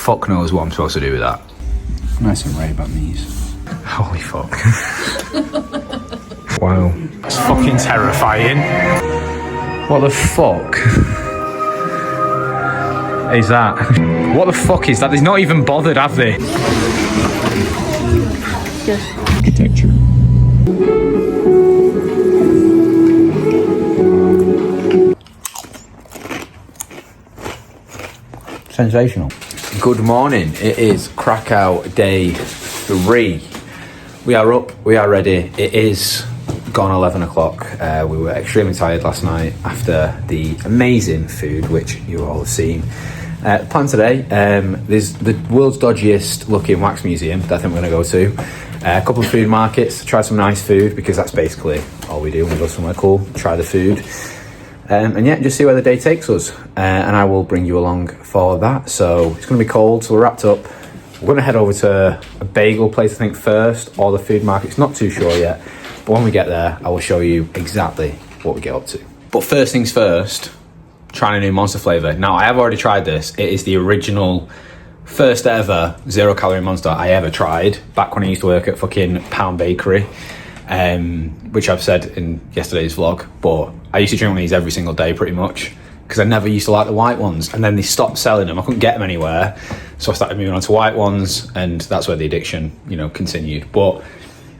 fuck knows what I'm supposed to do with that. Nice and right about these. Holy fuck. Wow. It's fucking terrifying. What the fuck is that? What the fuck is that? They've not even bothered, have they? Just architecture. Sensational. Good morning. It is Krakow day 3. We are up, we are ready. It is gone 11 o'clock. We were extremely tired last night after the amazing food, which you all have seen. The plan today, there's the world's dodgiest looking wax museum that I think we're going to go to. A couple of food markets, try some nice food, because that's basically all we do when we go somewhere cool, try the food. And yeah, just see where the day takes us. And I will bring you along for that. So it's going to be cold, so we're wrapped up. We're going to head over to a bagel place, I think, first, or the food market. Not too sure yet. But when we get there, I will show you exactly what we get up to. But first things first, trying a new Monster flavour. Now, I have already tried this. It is the original, first ever 0 calorie Monster I ever tried, back when I used to work at fucking Pound Bakery, which I've said in yesterday's vlog. But I used to drink one of these every single day, pretty much, because I never used to like the white ones. And then they stopped selling them. I couldn't get them anywhere. So I started moving on to white ones, and that's where the addiction, continued. But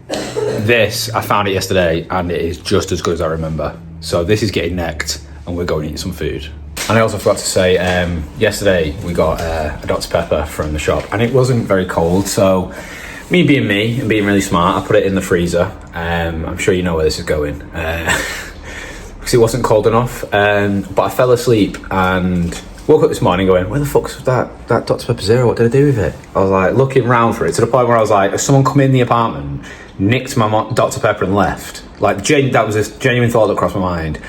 this, I found it yesterday, and it is just as good as I remember. So this is getting necked, and we're going to eat some food. And I also forgot to say, yesterday we got a Dr. Pepper from the shop, and it wasn't very cold. So me being me and being really smart, I put it in the freezer. I'm sure you know where this is going. Because it wasn't cold enough. But I fell asleep and woke up this morning going, where the fuck's that Dr. Pepper Zero? What did I do with it? I was like looking round for it, to the point where I was like, has someone come in the apartment, nicked my Dr. Pepper and left? Like, that was a genuine thought that crossed my mind.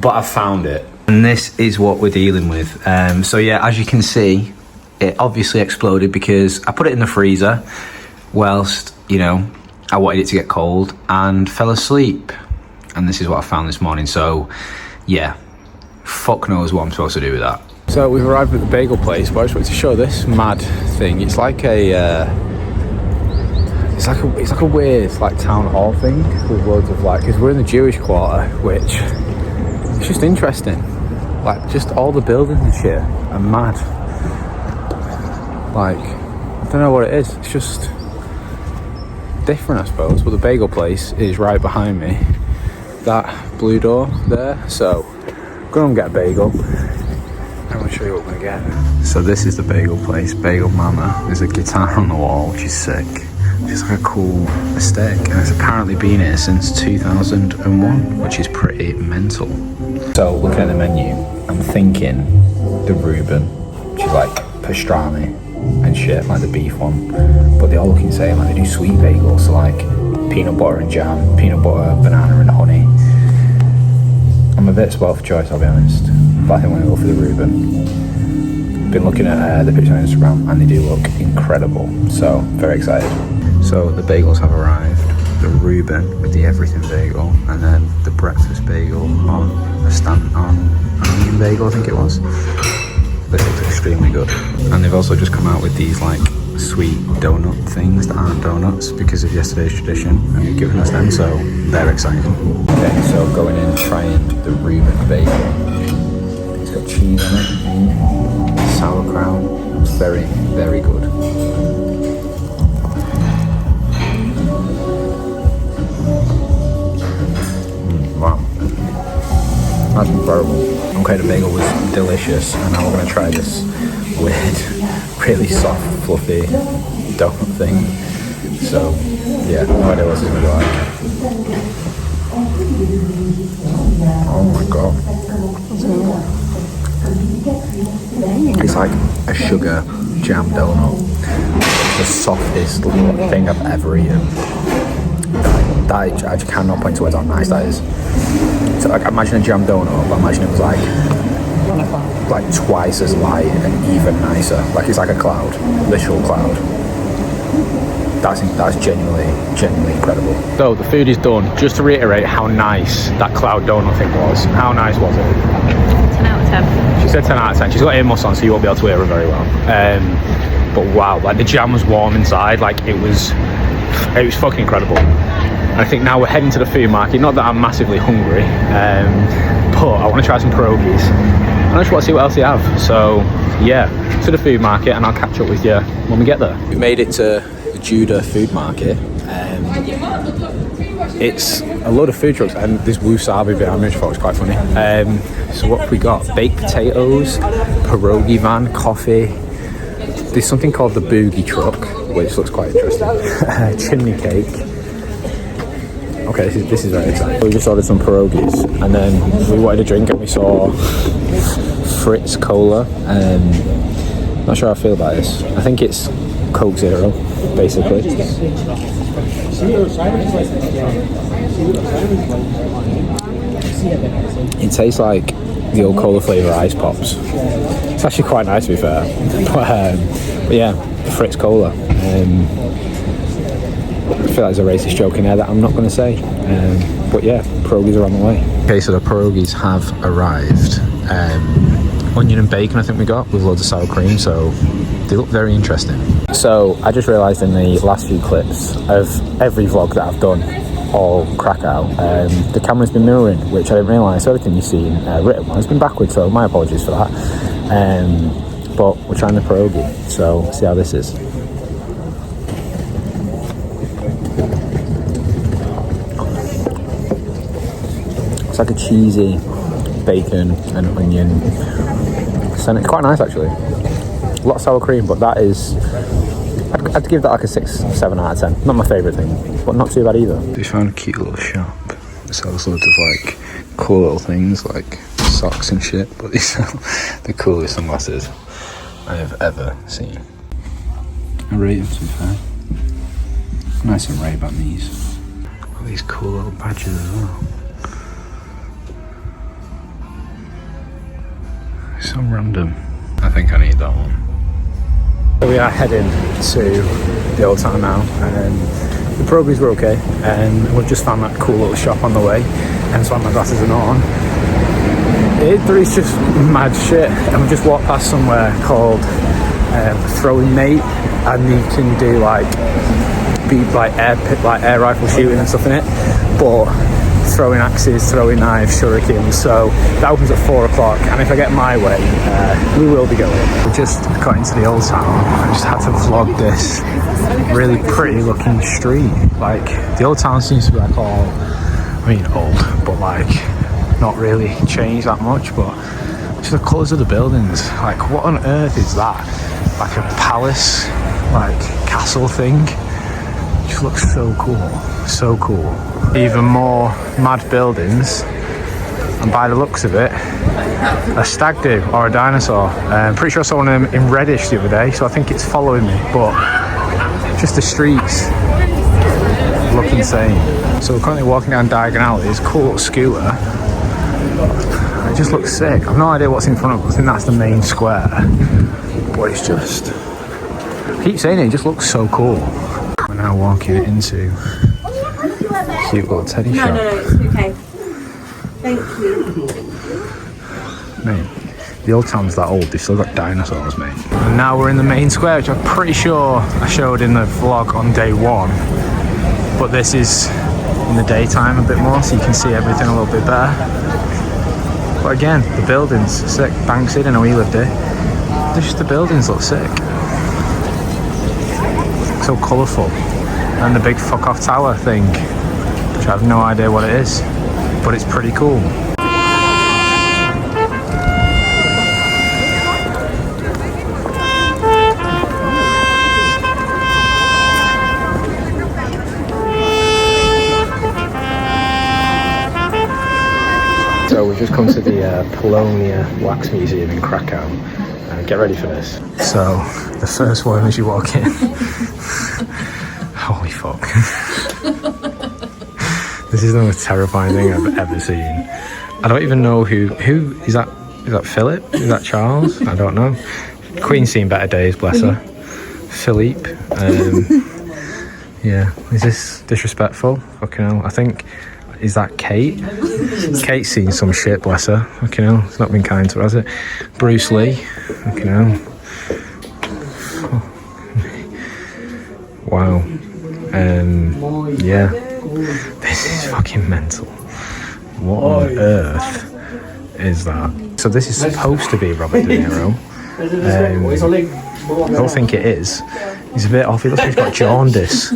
But I found it. And this is what we're dealing with. So yeah, as you can see, it obviously exploded because I put it in the freezer whilst, I wanted it to get cold, and fell asleep. And this is what I found this morning. So yeah, fuck knows what I'm supposed to do with that. So we've arrived at the bagel place, but I just wanted to show this mad thing. It's like it's like a weird town hall thing with loads of because we're in the Jewish quarter, which it's just interesting. Just all the buildings and shit are mad. I don't know what it is. It's just different, I suppose. But the bagel place is right behind me. That blue door there. So I'm gonna get a bagel. I'm gonna show you what we're gonna get. So this is the bagel place, Bagel Mama. There's a guitar on the wall, which is sick. It's like a cool aesthetic, and it's apparently been here since 2001, which is pretty mental. So looking at the menu, I'm thinking the Reuben, which is like pastrami and shit, like the beef one. But they all look insane, they do sweet bagels, so peanut butter and jam, peanut butter, banana and honey. I'm a bit spoiled for choice, I'll be honest, but I think I'm gonna go for the Reuben. Been looking at the pictures on Instagram, and they do look incredible, so very excited. So the bagels have arrived. The Reuben with the everything bagel, and then the breakfast bagel on a onion bagel, I think it was. This looks extremely good. And they've also just come out with these sweet donut things that aren't donuts because of yesterday's tradition, and they've given us them, so they're exciting. Okay, so going in, trying the Reuben bagel. It's got cheese on it, sauerkraut. It's very, very good. Wow, that's incredible. Okay, the bagel was delicious, and now we're going to try this weird, really soft, fluffy donut thing. So, yeah, no idea what it's going to be like. Oh my god. It's like a sugar jam donut. The softest thing I've ever eaten. I just cannot point to words how nice that is. So imagine a jam donut, but imagine it was twice as light and even nicer. It's like a cloud, literal cloud. That's genuinely incredible. So the food is done. Just to reiterate how nice that cloud donut thing was. How nice was it? 10 out of 10. She said 10 out of 10. She's got earmuffs on, so you won't be able to hear her very well. But wow, like the jam was warm inside. Like it was fucking incredible. And I think now we're heading to the food market. Not that I'm massively hungry, but I want to try some pierogies. I just want to see what else they have. So yeah, to the food market, and I'll catch up with you when we get there. We made it to the Judah food market. It's a load of food trucks and this wasabi behind me, which I thought was quite funny. So what have we got? Baked potatoes, pierogi van, coffee. There's something called the boogie truck, which looks quite interesting. Chimney cake. Okay, this is very exciting. We just ordered some pierogies, and then we wanted a drink, and we saw Fritz Cola. Not sure how I feel about this. I think it's Coke Zero, basically. It tastes like the old cola flavour ice pops. It's actually quite nice, to be fair. But yeah, the Fritz Cola. I feel like there's a racist joke in there that I'm not going to say. But yeah, pierogies are on the way. Okay, so the pierogies have arrived. Onion and bacon I think we got, with loads of sour cream, so they look very interesting. So I just realised in the last few clips of every vlog that I've done, all Krakow, the camera's been mirroring, which I didn't realise. So everything you've seen written has been backwards, so my apologies for that. But we're trying the pierogi, so see how this is. It's like a cheesy bacon and onion. And it's quite nice actually. A lot of sour cream, but that is, I'd give that like a 6, 7 out of 10. Not my favourite thing, but not too bad either. We found a cute little shop. It sells loads of like cool little things like socks and shit, but these are the coolest sunglasses I have ever seen. I rate them, to be fair. Nice and Ray-Ban these. Got these cool little badges as well. So random. I think I need that one. We are heading to the old town now, and the pierogies were okay, and we've just found that cool little shop on the way, hence why my glasses are not on. There is just mad shit, and we just walked past somewhere called Throwing Mate, and you can do like air rifle shooting and stuff in it, but throwing axes, throwing knives, shurikens. So that opens at 4 o'clock, and if I get my way, we will be going. We just got into the old town. I just had to vlog this really pretty looking street. Like the old town seems to be like all, I mean old, but like not really changed that much, but just the colours of the buildings. Like what on earth is that? Like a palace, like castle thing. It just looks so cool, so cool. Even more mad buildings, and by the looks of it, a stag do or a dinosaur. I'm pretty sure I saw one of them in Reddish the other day, so I think it's following me, but just the streets look insane. So we're currently walking down Diagon Alley. It's a cool little scooter. It just looks sick. I've no idea what's in front of us. I think that's the main square, but it's just, I keep saying it just looks so cool. We're now walking into cute little teddy shop. No, it's okay. Thank you. Mate, the old town's that old, they've still got dinosaurs, mate. And now we're in the main square, which I'm pretty sure I showed in the vlog on day 1. But this is in the daytime a bit more, so you can see everything a little bit better. But again, the buildings, sick. Banks, I didn't know he lived here. Just the buildings look sick. So colourful. And the big fuck off tower thing, which I have no idea what it is, but it's pretty cool. So we've just come to the Polonia Wax Museum in Krakow. Get ready for this. So the first one as you walk in. Holy fuck. This is the most terrifying thing I've ever seen. I don't even know who is that? Is that Philip? Is that Charles? I don't know. Queen's seen better days, bless her. Philippe. Yeah. Is this disrespectful? Fucking hell. I think Is that Kate? Kate's seen some shit, bless her. Fucking hell, it's not been kind to her, has it? Bruce Lee. Fucking hell. Wow. Yeah. This is fucking mental. What on earth is that? So this is supposed to be Robert De Niro. I don't think it is. He's a bit off. He looks like he's got jaundice.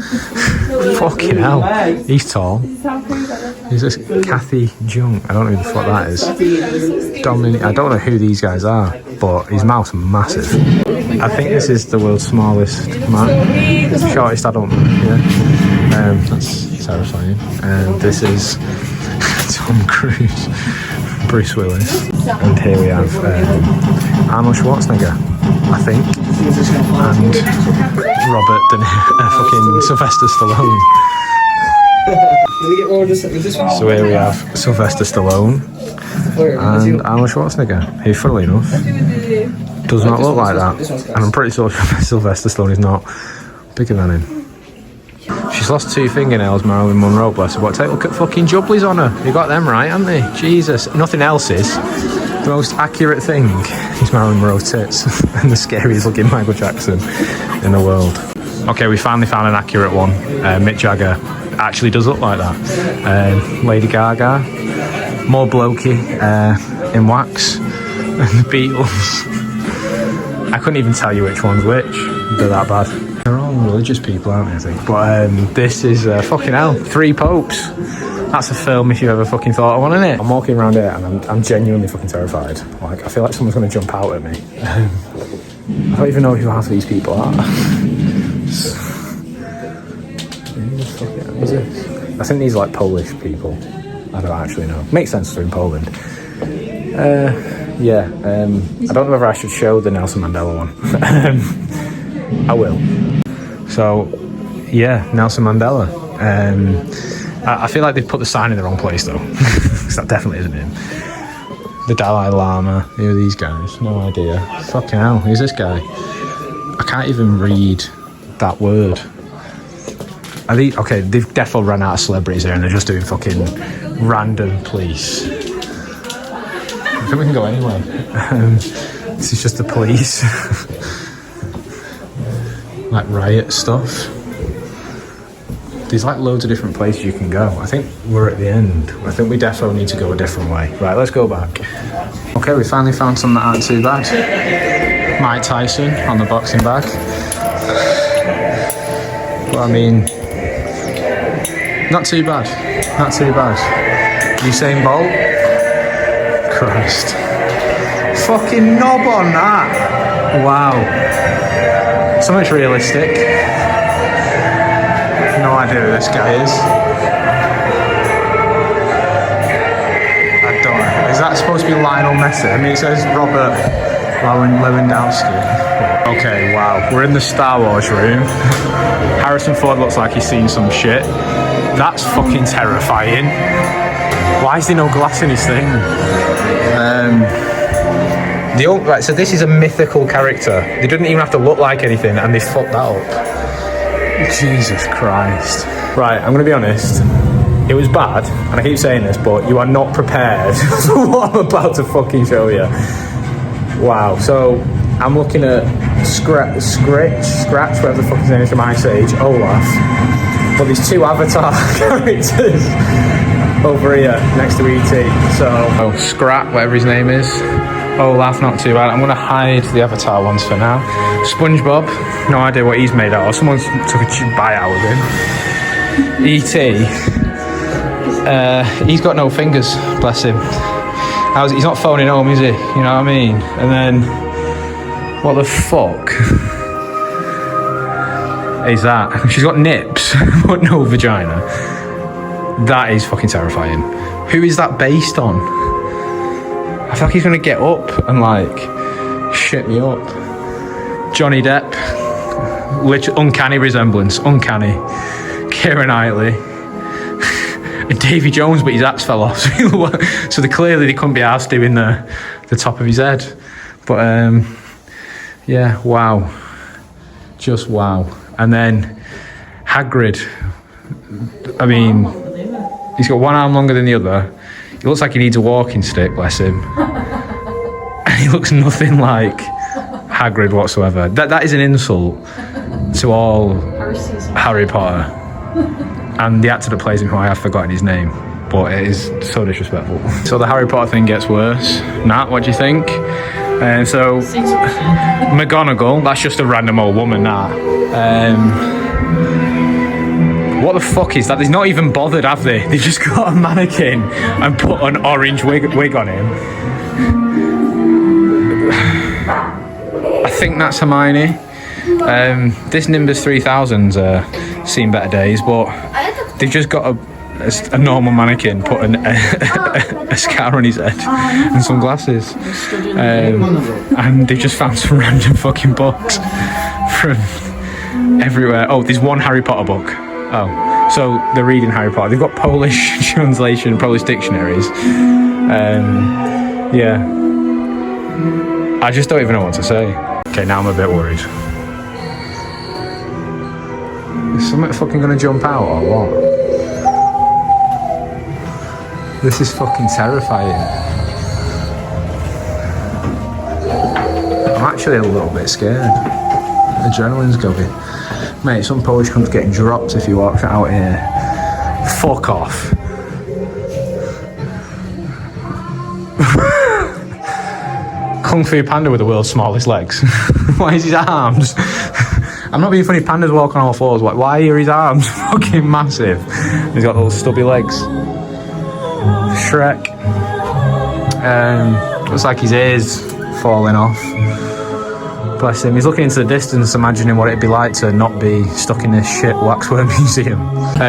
Fucking hell. He's tall. He's this Kathy Jung. I don't know who the fuck that is. Dominic. I don't know who these guys are, but his mouth's massive. I think this is the world's smallest man. Shortest adult man, yeah. That's terrifying. And this is Tom Cruise, Bruce Willis. And here we have Arnold Schwarzenegger, I think. And Robert De Niro, fucking Sylvester Stallone. So here we have Sylvester Stallone and Arnold Schwarzenegger, who, funnily enough, does not look like that. And I'm pretty sure Sylvester Stallone is not bigger than him. She's lost 2 fingernails, Marilyn Monroe, bless her. But take a look at fucking jubblies on her. You got them right, haven't they? Jesus. Nothing else is. The most accurate thing is Marilyn Monroe's tits and the scariest looking Michael Jackson in the world. Okay, we finally found an accurate one. Mick Jagger actually does look like that. Lady Gaga, more blokey in wax, and the Beatles. I couldn't even tell you which one's which. They're that bad. They're all religious people, aren't they, I think? But this is fucking hell. 3 popes. That's a film if you ever fucking thought of one, isn't it? I'm walking around here and I'm genuinely fucking terrified. Like, I feel like someone's going to jump out at me. I don't even know who half of these people are. I think these are like Polish people. I don't actually know. Makes sense they're in Poland. I don't know whether I should show the Nelson Mandela one. I will. So, yeah, Nelson Mandela. I feel like they've put the sign in the wrong place though, because that definitely isn't him. The Dalai Lama. Who are these guys? No idea. Fucking hell, who's this guy? I can't even read that word. Are these, okay, they've definitely run out of celebrities here and they're just doing fucking random police. I think we can go anywhere. This is just the police. Like riot stuff. There's like loads of different places you can go. I think we're at the end. I think we definitely need to go a different way. Right, let's go back. Okay, we finally found some that aren't too bad. Mike Tyson on the boxing bag. But I mean, not too bad. Not too bad. Usain Bolt. Christ. Fucking knob on that. Wow. So much realistic. No idea who this guy is. I don't know. Is that supposed to be Lionel Messi? I mean, it says Robert Lewandowski. Okay, wow. We're in the Star Wars room. Harrison Ford looks like he's seen some shit. That's fucking terrifying. Why is there no glass in his thing? Right, so this is a mythical character. They didn't even have to look like anything, and they fucked that up. Jesus Christ. Right, I'm gonna be honest. It was bad, and I keep saying this, but you are not prepared for what I'm about to fucking show you. Wow. So I'm looking at Scratch, whatever the fuck his name is from Ice Age, Olaf. But there's 2 Avatar characters over here next to E.T. So, Scrat, whatever his name is. Olaf, not too bad. I'm going to hide the Avatar ones for now. SpongeBob, no idea what he's made out of. Someone took a cheap buyout with him. E.T., he's got no fingers, bless him. He's not phoning home, is he? You know what I mean? And then, what the fuck is that? She's got nips, but no vagina. That is fucking terrifying. Who is that based on? I feel like he's gonna get up and like shit me up. Johnny Depp, literally uncanny resemblance, uncanny. Keira Knightley, and Davy Jones, but his axe fell off. So clearly they couldn't be asked doing the top of his head. But yeah, wow, just wow. And then Hagrid. I mean, He's got one arm longer than the other. He looks like he needs a walking stick, bless him. And he looks nothing like Hagrid whatsoever. That is an insult to all Harry Potter. And the actor that plays him, who I have forgotten his name, but it is so disrespectful. So the Harry Potter thing gets worse. Nat, what do you think? So McGonagall, that's just a random old woman, Nat. What the fuck is that? They've not even bothered, have they? They've just got a mannequin and put an orange wig on him. I think that's Hermione. This Nimbus 3000's seen better days, but they've just got a normal mannequin, put a scar on his head and some glasses. And they've just found some random fucking books from everywhere. Oh, there's one Harry Potter book. Oh, so they're reading Harry Potter. They've got Polish translation, Polish dictionaries. Yeah. I just don't even know what to say. Okay, now I'm a bit worried. Is something fucking gonna jump out or what? This is fucking terrifying. I'm actually a little bit scared. Adrenaline's going. Mate, some Polish cunt's getting dropped if you walk out here. Fuck off. Kung Fu Panda with the world's smallest legs. Why is his arms? I'm not being funny, pandas walk on all fours. Why are his arms fucking massive? He's got little stubby legs. Shrek. Looks like his ears falling off. Bless him. He's looking into the distance, imagining what it'd be like to not be stuck in this shit waxworm museum.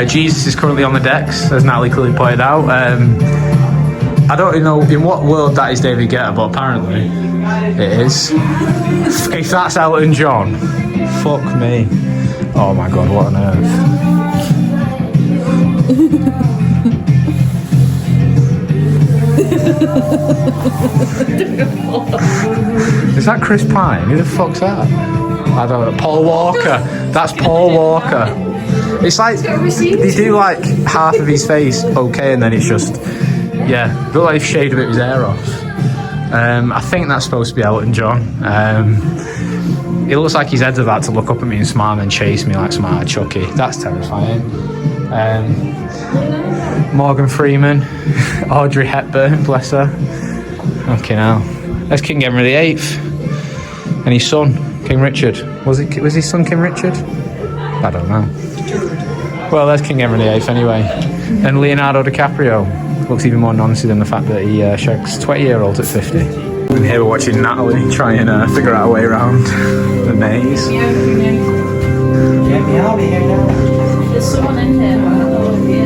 Jesus is currently on the decks, as Natalie clearly pointed out. I don't know in what world that is David Guetta, but apparently it is. If that's Elton John, fuck me. Oh my god, what on earth. Is that Chris Pine? Who the fuck's that? I don't know. Paul Walker. That's Paul Walker. It's like they do like half of his face okay, and then it's just look like they've shaved a bit of his hair off. I think that's supposed to be Elton John. It looks like his head's about to look up at me and smile and chase me like Smart Chucky. That's terrifying. Morgan Freeman, Audrey Hepburn, bless her. Okay, now there's King Henry VIII and his son, King Richard. Was his son King Richard? I don't know. Well, there's King Henry VIII anyway. And Leonardo DiCaprio looks even more nonsense than the fact that he shags 20-year-olds at 50. And here we're watching Natalie try and figure out a way around the maze. Get me out of here now. There's someone in here, but I don't know who he is.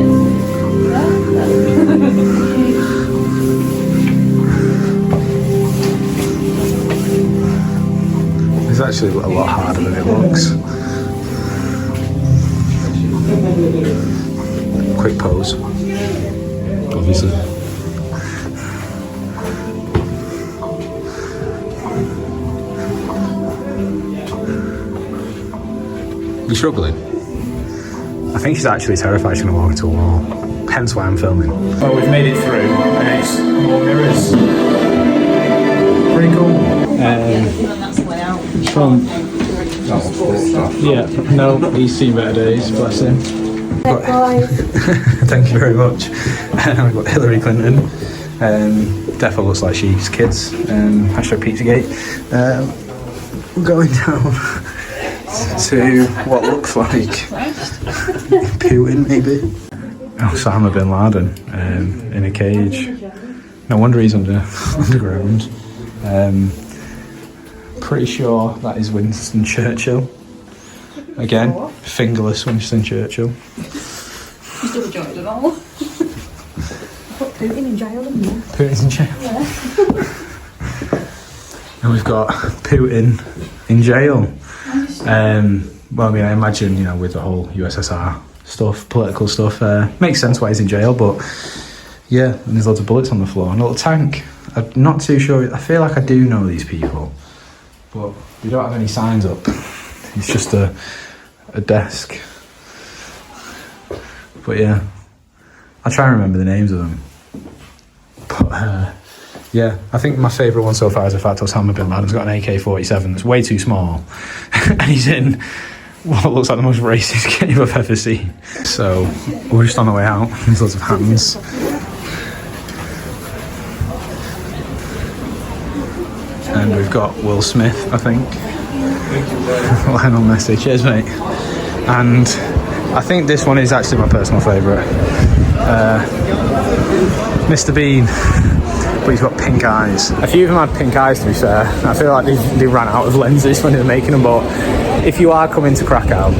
It's actually a lot harder than it looks. Quick pose. Obviously. You struggling? I think she's actually terrified she's going to walk into a wall. Hence why I'm filming. Oh, we've made it through, and it's more mirrors. Pretty cool. That's the way out. From... Yeah, no, he's seen better days, bless him. Thank you very much. I've got Hillary Clinton. Defo looks like she's kids. Hashtag Pizzagate. We're going down to what looks like Putin, maybe. Osama bin Laden in a cage. No wonder he's underground. Pretty sure that is Winston Churchill. Again, fingerless Winston Churchill. He's still enjoyed it all. Put Putin in jail, didn't you? Putin's in jail. And we've got Putin in jail. Well, I mean, I imagine, with the whole USSR stuff, political stuff, makes sense why he's in jail, but yeah, and there's loads of bullets on the floor and a little tank. I'm not too sure, I feel like I do know these people, but we don't have any signs up. It's just a desk. But yeah, I try and remember the names of them. But yeah, I think my favourite one so far is the fact Osama bin Laden's got an AK-47 that's way too small, and he's in what looks like the most racist game I've ever seen. So we're just on the way out. There's lots of hands. And we've got Will Smith, I think. Lionel Messi. Cheers, mate. And I think this one is actually my personal favourite. Mr. Bean. But he's got pink eyes. A few of them had pink eyes, to be fair. I feel like they ran out of lenses when they were making them, but if you are coming to Krakow,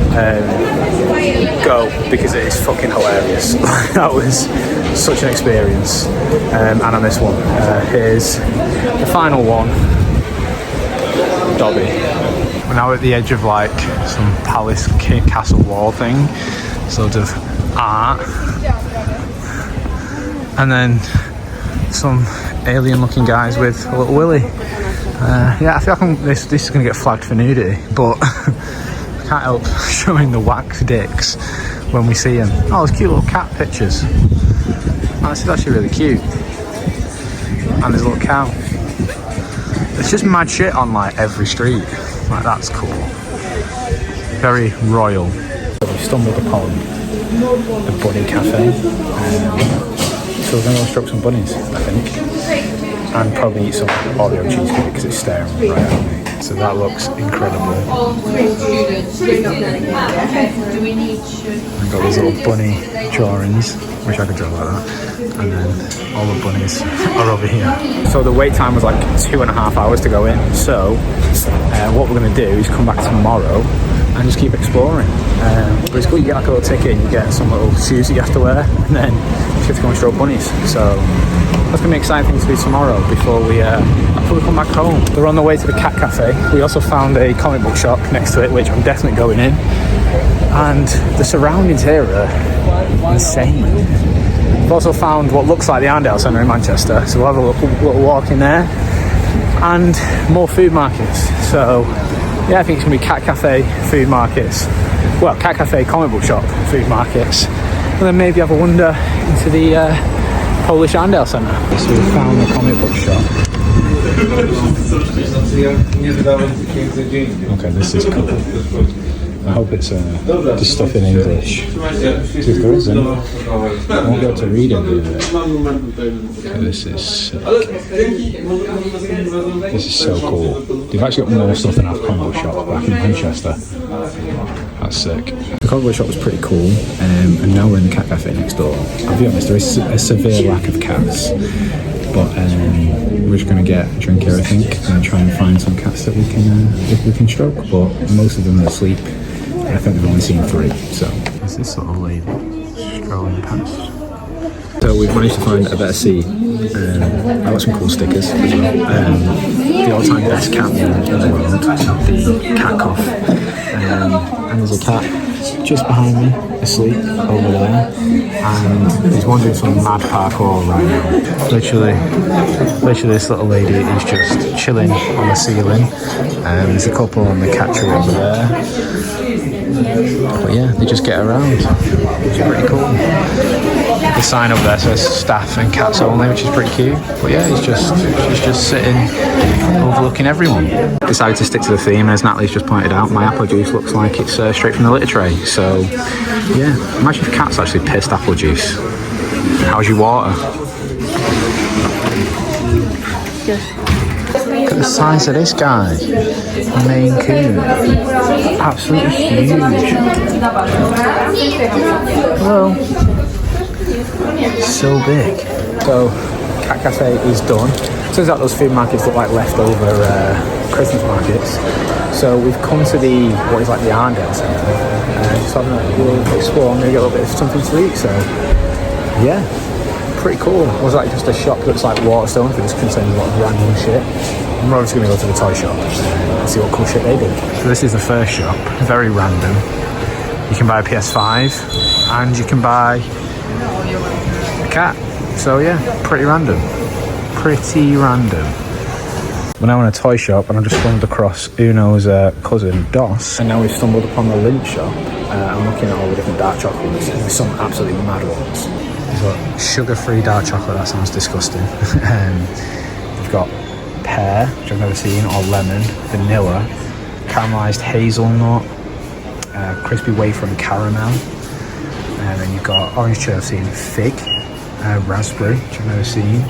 go, because it is fucking hilarious. That was such an experience. And on this one, here's the final one. Dobby. We're now at the edge of like some palace castle wall thing, sort of art, and then some alien looking guys with a little willy. Yeah, I feel like this is going to get flagged for nudity, but I can't help showing the wax dicks when we see them. Oh, there's cute little cat pictures. Oh, this is actually really cute. And there's a little cow. There's just mad shit on like every street. Like, that's cool. Very royal. We stumbled upon the bunny cafe. So we're going to go stroke some bunnies, I think. And probably eat some Oreo cheesecake because it's staring right at me. So that looks incredible. I've got these little bunny drawings. Wish I could draw like that. And then all the bunnies are over here. So the wait time was like 2.5 hours to go in. So what we're going to do is come back tomorrow and just keep exploring. But it's cool, you get like a little ticket and you get some little shoes that you have to wear, and then you have to go and stroke bunnies. So that's going to be an exciting thing to do tomorrow before we come back home. We're on the way to the cat cafe. We also found a comic book shop next to it, which I'm definitely going in. And the surroundings here are insane. We've also found what looks like the Arndale Centre in Manchester, so we'll have a little walk in there. And more food markets. So yeah, I think it's going to be cat cafe, food markets. Well, cat cafe, comic book shop, food markets. And then maybe have a wander into the Polish Arndale Centre. So we found the comic book shop. Okay, this is cool. I hope it's just stuff in English. If there isn't, I won't be able to read any of it. Okay, this is sick. This is so cool. They've actually got more stuff than our comic book shop back in Manchester. That's sick. The comic book shop was pretty cool, and now we're in the cat cafe next door. I'll be honest, there is a severe lack of cats, but we're just going to get a drink here, I think, and try and find some cats that we can stroke, but most of them are asleep. I think we've only seen 3, so. Is this little lady strolling past? So we've managed to find a better seat. I got some cool stickers as well. The all-time best cat meal in the world, the cat cough. And there's a cat just behind me, asleep, over there. And he's wandering some mad parkour right now. Literally this little lady is just chilling on the ceiling. There's a couple on the cat tree over there. But yeah, they just get around, which is pretty cool. The sign up there says staff and cats only, which is pretty cute. But yeah, she's just sitting overlooking everyone. Decided to stick to the theme, as Natalie's just pointed out. My apple juice looks like it's straight from the litter tray. So yeah, imagine if cats actually pissed apple juice. How's your water? Look at the size of this guy. Maine Coon. Absolutely huge. Hello. So big. So, cat cafe is done. Turns out those food markets look like leftover Christmas markets. So we've come to what is like the Arndale Centre. Just having a little explore and maybe get a little bit of something to eat. So, yeah. Pretty cool. It was like just a shop that's like Waterstones, but just contains a lot of random shit. I'm obviously going to go to the toy shop and see what cool shit they do. So this is the first shop, very random. You can buy a PS5 and you can buy a cat. So yeah, pretty random. Pretty random. We're now in a toy shop and I've just stumbled across Uno's cousin, Dos. And now we've stumbled upon the Lynch shop. I'm looking at all the different dark chocolates and there's some absolutely mad ones. You've got sugar-free dark chocolate, that sounds disgusting. You've got pear, which I've never seen, or lemon, vanilla, caramelised hazelnut, crispy wafer and caramel. And then you've got orange cherry, I've seen fig, raspberry, which I've never seen.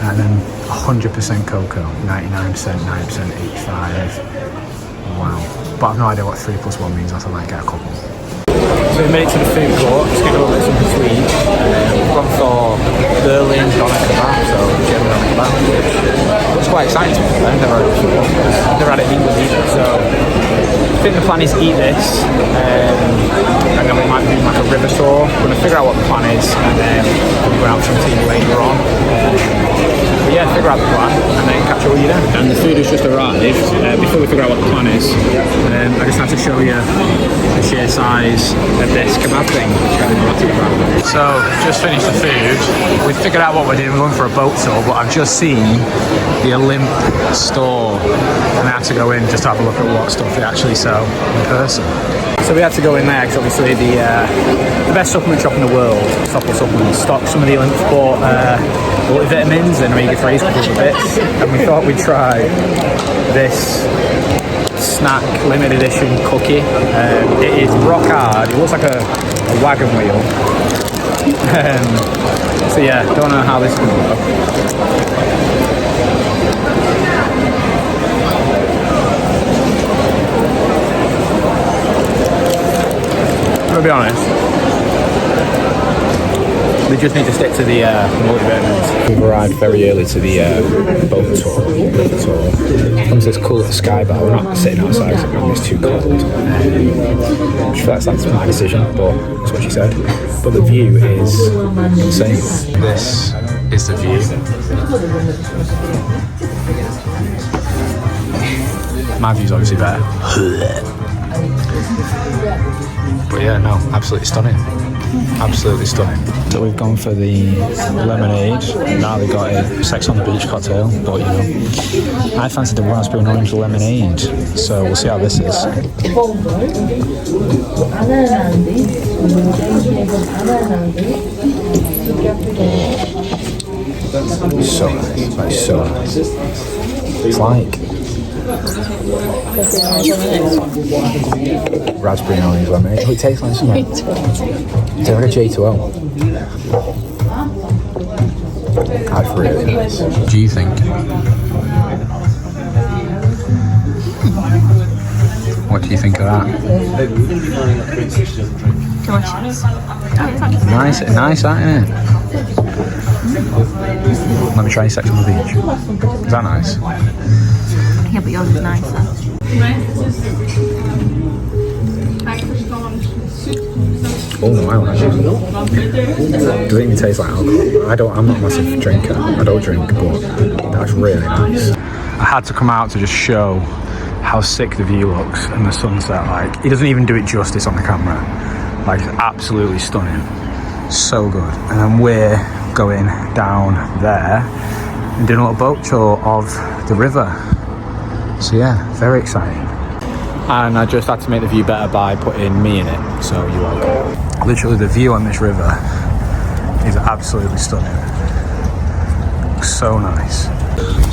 And then 100% cocoa, 99%, 9%, 85%. Wow. But I've no idea what 3 + 1 means, I might get a couple. So we made it to the food court, just going to go get something to eat. We've gone for Berlin doner kebab, so German doner kebab, which looks quite exciting to me. I've never had it before. I've never had it in England either, so I think the plan is to eat this, and then we might do like a river tour. We're going to figure out what the plan is, and then we'll go out to some tea later on. But yeah, figure out the plan, and then catch up with you then. And the food has just arrived. Before we figure out what the plan is, I just have to show you the sheer size of this kebab thing. So, just finished the food. We figured out what we're doing. We're going for a boat tour, but I've just seen the Olymp store, and I had to go in just to have a look at what stuff they actually sell in person. So we had to go in there because obviously the best supplement shop in the world, Stockport Supplements, stock some of the Olymp Sport vitamins and omega-3s, a couple of bits, and we thought we'd try this snack limited edition cookie. It is rock hard. It looks like a wagon wheel. So yeah, don't know how this is going to go. To be honest, they just need to stick to the multivitamins. We've arrived very early to the boat tour, river tour. Comes this cool little sky bar. We're not sitting outside because it's too cold. I feel like that's my decision, but that's what she said. But the view is insane. This is the view. My view's obviously better. But yeah, no, absolutely stunning. Absolutely stunning. So we've gone for the lemonade. Now they've got a Sex on the Beach cocktail, but you know, I fancied the raspberry and orange lemonade. So we'll see how this is. So nice. That is so nice. It's like raspberry and orange lemonade. Oh, it tastes like something. It's like a J2O. That's really nice. What do you think? What do you think of that? Delicious. Nice, that, isn't it? Let me try Sex on the Beach. Is that nice? Yeah, but yours is nicer. Oh no, I like it. Does it even taste like alcohol? I'm not a massive drinker. I don't drink, but that's really nice. I had to come out to just show how sick the view looks and the sunset. Like, it doesn't even do it justice on the camera. Like, it's absolutely stunning. So good. And then we're going down there and doing a little boat tour of the river. So yeah, very exciting. And I just had to make the view better by putting me in it, so you're welcome. Literally the view on this river is absolutely stunning. So nice.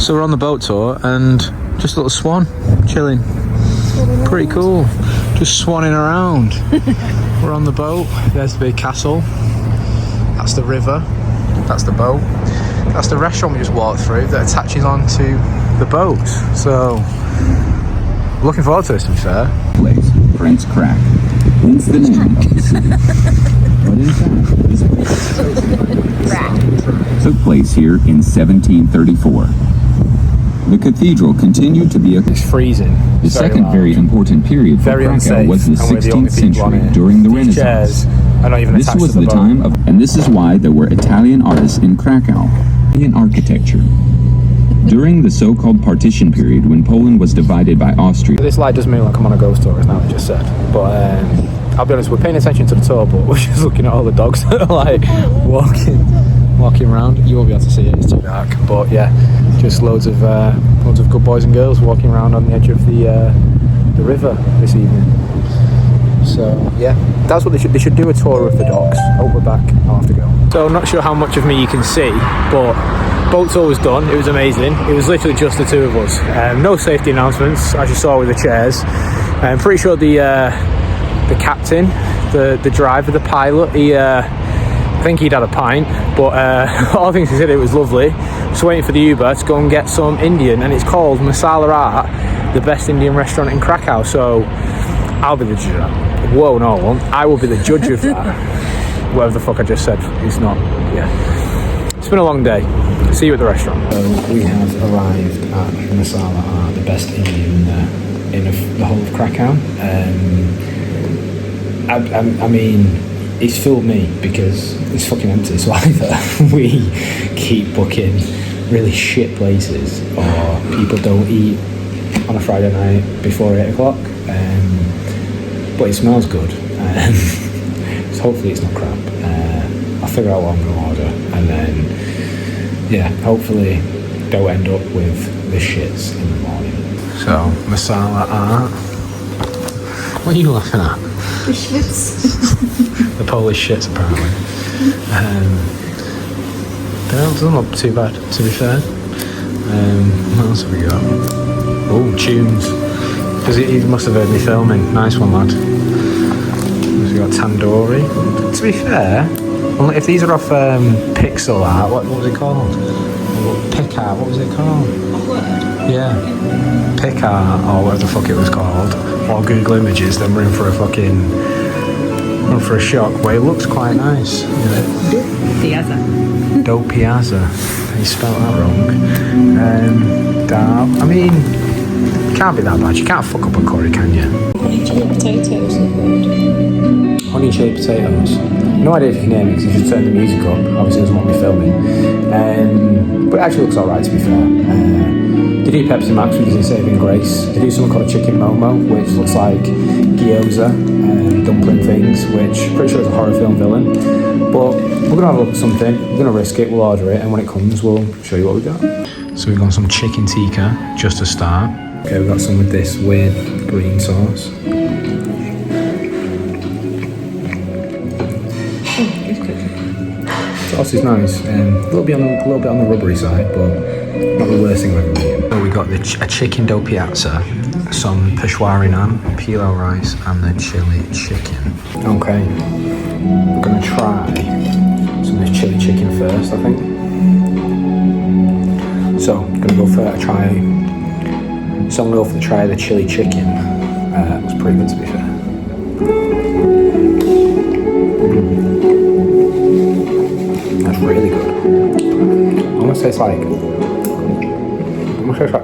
So we're on the boat tour and just a little swan chilling. Pretty cool. Just swanning around. We're on the boat. There's the big castle. That's the river. That's the boat. That's the restaurant we just walked through that attaches onto the boat. So looking forward to this, to be fair. Place, Prince Crack. Hence the name of the city. But in fact, this place took place here in 1734. The cathedral continued to be a... It's freezing. The second very important period for Krakow was the 16th century during the Renaissance. This was the time of... And this is why there were Italian artists in Krakow. Italian architecture. During the so-called partition period, when Poland was divided by Austria... This light does mean like I'm on a ghost tour, as now I just said. But I'll be honest, we're paying attention to the tour, but we're just looking at all the dogs that are like walking around. You won't be able to see it, it's too dark. But yeah, just loads of good boys and girls walking around on the edge of the river this evening. So yeah, that's what they should do a tour of the docks. Oh, we're back. I'll have to go. So I'm not sure how much of me you can see, but boat tour was done. It was amazing. It was literally just the two of us. No safety announcements, as you saw with the chairs. I'm pretty sure the captain, the driver, the pilot, I think he'd had a pint, but all things considered, it was lovely. Just waiting for the Uber to go and get some Indian, and it's called Masala Art, the best Indian restaurant in Krakow. So I'll be the judge of that. Whoa, no, I won't. I will be the judge of that. Whatever the fuck I just said. It's not, yeah. It's been a long day. See you at the restaurant. So we have arrived at Masala Art, the best Indian in the whole of Krakow. I mean, it's fooled me because it's fucking empty. So either we keep booking really shit places, or people don't eat on a Friday night before 8 o'clock. But it smells good. So hopefully it's not crap. I'll figure out what I'm going to order, and then yeah, hopefully don't end up with the shits in the morning. So Masala Art. What are you laughing at? The shits. The Polish shits, apparently. They don't look too bad, to be fair. What else have we got? Oh, tunes. He must have heard me filming. Nice one, lad. We've got tandoori. To be fair, if these are off pixel art, what was it called? Pick art, what was it called? Yeah, pick art, or whatever the fuck it was called, or Google Images, then we're in for a shock. But it looks quite nice. Piazza. Do Piazza. You spelled that wrong. Dal. I mean, can't be that bad. You can't fuck up a curry, can you? Honey chili potatoes are good. Honey chili potatoes. No idea if you can hear me because you just turned the music up. Obviously, it doesn't want me filming. But it actually looks alright, to be fair. They do Pepsi Max, which is a saving grace. They do something called a chicken momo, which looks like gyoza dumpling things, which pretty sure is a horror film villain. But we're going to have a look at something. We're going to risk it. We'll order it, and when it comes, we'll show you what we got. So we've got some chicken tikka, just to start. Okay, we've got some with this weird green sauce. Sauce is nice. A little bit on the rubbery side, but not the worst thing I've ever eaten. So we got a chicken do piazza, some peshwari naan, pilau rice, and the chili chicken. Okay, we're gonna try some of this chili chicken first, I think. So I'm gonna go for a try. So I'm gonna go for the try of the chili chicken. It was pretty good, to be fair. That's really good. Almost tastes like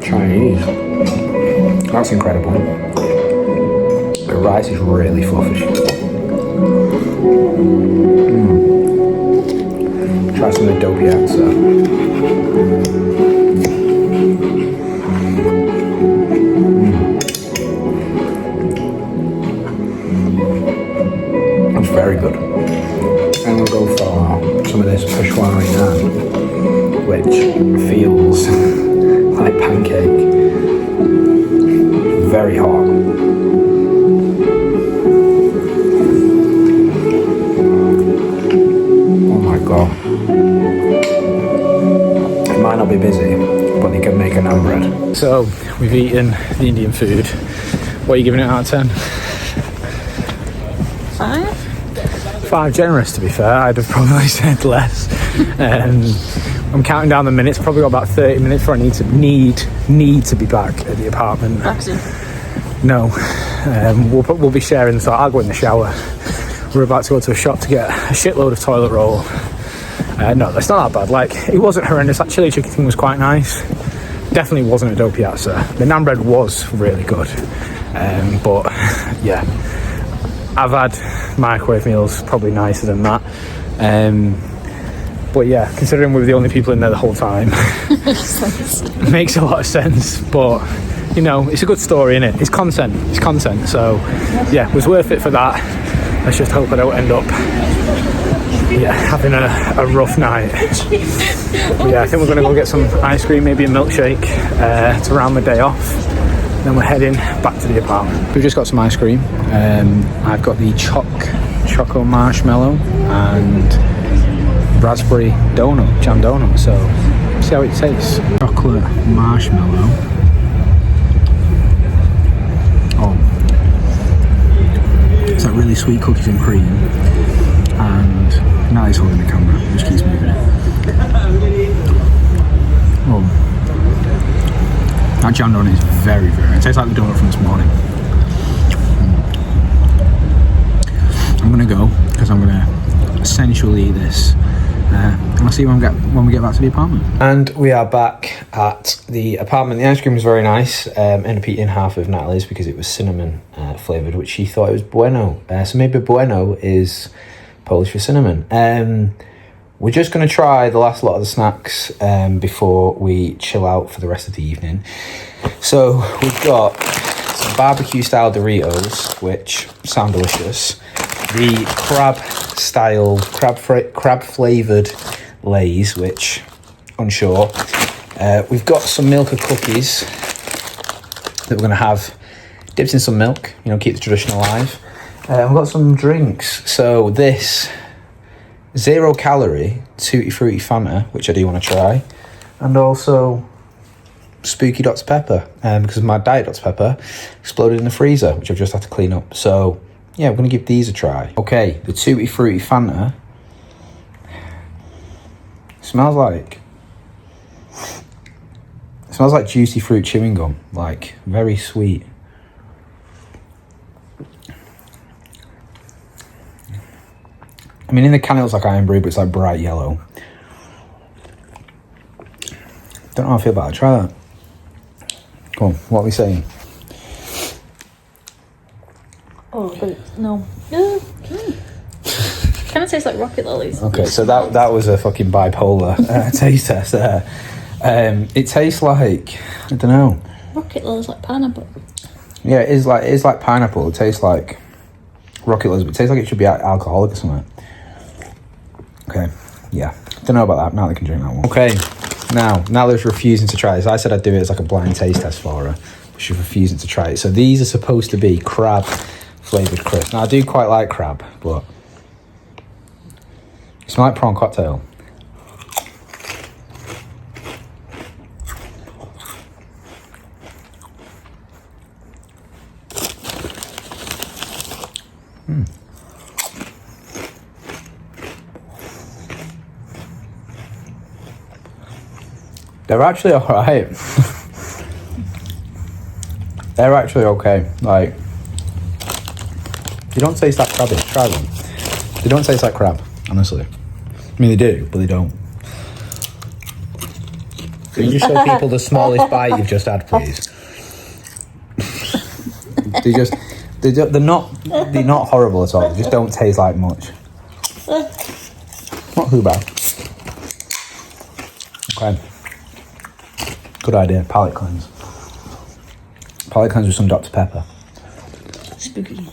Chinese. That's incredible. The rice is really fluffy. Try some of the do piazza. It's very good. And we'll go for some of this peshwari naan, which feels like pancake. Very hot. Oh my god. It might not be busy, but they can make a naan bread. So we've eaten the Indian food. What are you giving it out of 10? 5? 5 generous, to be fair. I'd have probably said less. I'm counting down the minutes. Probably got about 30 minutes before I need to be back at the apartment. Vaccine. No, we'll be sharing. So I'll go in the shower. We're about to go to a shop to get a shitload of toilet roll. No, that's not that bad. Like, it wasn't horrendous. That chili chicken thing was quite nice. Definitely wasn't a do piazza. The naan bread was really good. But yeah, I've had microwave meals probably nicer than that. But yeah, considering we were the only people in there the whole time, makes a lot of sense. But you know, it's a good story, innit? It's content. So yeah, it was worth it for that. Let's just hope I don't end up having a rough night. But yeah, I think we're gonna go get some ice cream, maybe a milkshake to round the day off. then we're heading back to the apartment. We've just got some ice cream. I've got the choco marshmallow and raspberry donut, jam donut. So see how it tastes. Chocolate marshmallow. Oh, it's like really sweet cookies and cream. And now he's holding the camera. He just keeps moving it. Oh, that jam donut is very, very. It tastes like the donut from this morning. I'm gonna go because I'm gonna essentially eat this. And I'll see you when we get back to the apartment. And we are back at the apartment. The ice cream was very nice. Ended up eating half of Natalie's because it was cinnamon flavoured, which she thought it was bueno. So maybe bueno is Polish for cinnamon. We're just going to try the last lot of the snacks before we chill out for the rest of the evening. So we've got some barbecue style Doritos, which sound delicious. The crab flavoured Lay's, which unsure. We've got some Milka cookies that we're going to have dipped in some milk, you know, keep the tradition alive. We've got some drinks. So this 0 calorie Tutti Frutti Fanta, which I do want to try, and also Spooky Dr Pepper, because my Diet Dr Pepper exploded in the freezer, which I've just had to clean up. So yeah, we're going to give these a try. Okay, the Tutti Frutti Fanta smells like juicy fruit chewing gum, like very sweet. I mean, in the can it looks like Iron Brew, but it's like bright yellow. Don't know how I feel about it. Try that. Come on, what are we saying? Oh, but no. Kind of tastes like rocket lollies. Okay, so that was a fucking bipolar taste test there. It tastes like, I don't know. Rocket lollies like pineapple. Yeah, it is like pineapple. It tastes like rocket lollies, but it tastes like it should be alcoholic or something. Okay, yeah. Don't know about that. Now they can drink that one. Okay, now Natalie's refusing to try this. I said I'd do it as like a blind taste test for her. She's refusing to try it. So these are supposed to be crab flavoured crisps. Now I do quite like crab, but it smells like prawn cocktail. They're actually alright. They're actually okay. Like, they don't taste that crabby. Try them. They don't taste like crab, honestly. I mean, they do, but they don't. Can you just show people the smallest bite you've just had, please? They're not horrible at all. They just don't taste like much. Not too bad. Okay. Good idea. Palate cleanse. Palate cleanse with some Dr Pepper. Spooky.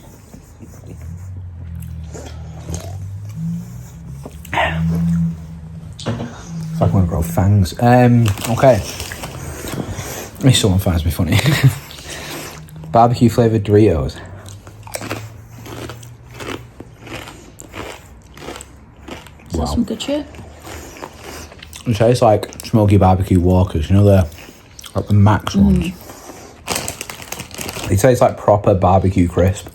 It's like I'm gonna grow fangs. Okay. At least someone finds me funny. Barbecue flavoured Doritos. Is that some good shit? It tastes like smoky barbecue Walkers, you know, they're like the max ones. It tastes like proper barbecue crisp,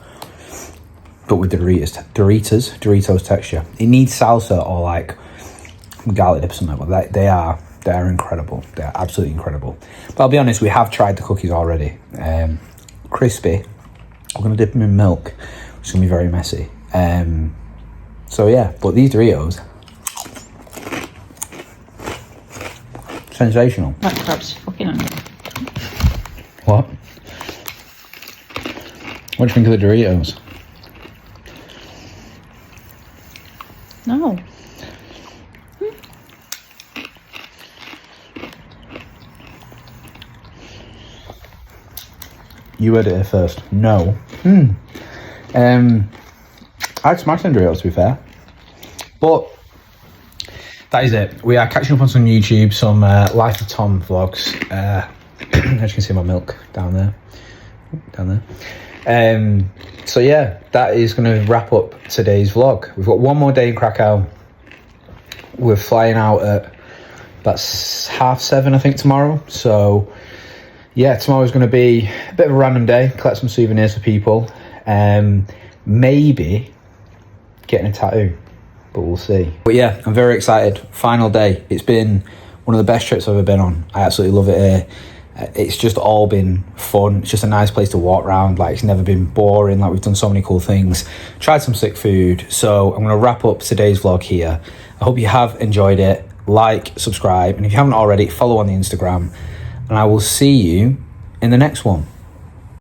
but with Doritos texture. It needs salsa or like garlic dip or something, but they're incredible. They're absolutely incredible. But I'll be honest, we have tried the cookies already. Crispy. We're gonna dip them in milk, which is gonna be very messy. So yeah, but these Doritos, sensational. That crab's fucking angry. What? What do you think of the Doritos? No. You heard it here first. No. I'd smash them Doritos, to be fair. But that is it. We are catching up on some YouTube, some Life of Tom vlogs. As you can see, my milk down there. So yeah, that is going to wrap up today's vlog. We've got one more day in Krakow. We're flying out at about 7:30, I think, tomorrow. So yeah, tomorrow's going to be a bit of a random day. Collect some souvenirs for people. Maybe getting a tattoo, but we'll see. But yeah, I'm very excited. Final day. It's been one of the best trips I've ever been on. I absolutely love it here. It's just all been fun. It's just a nice place to walk around. Like, it's never been boring. Like, we've done so many cool things. Tried some sick food. So I'm going to wrap up today's vlog here. I hope you have enjoyed it. Like, subscribe, and if you haven't already, follow on the Instagram. And I will see you in the next one.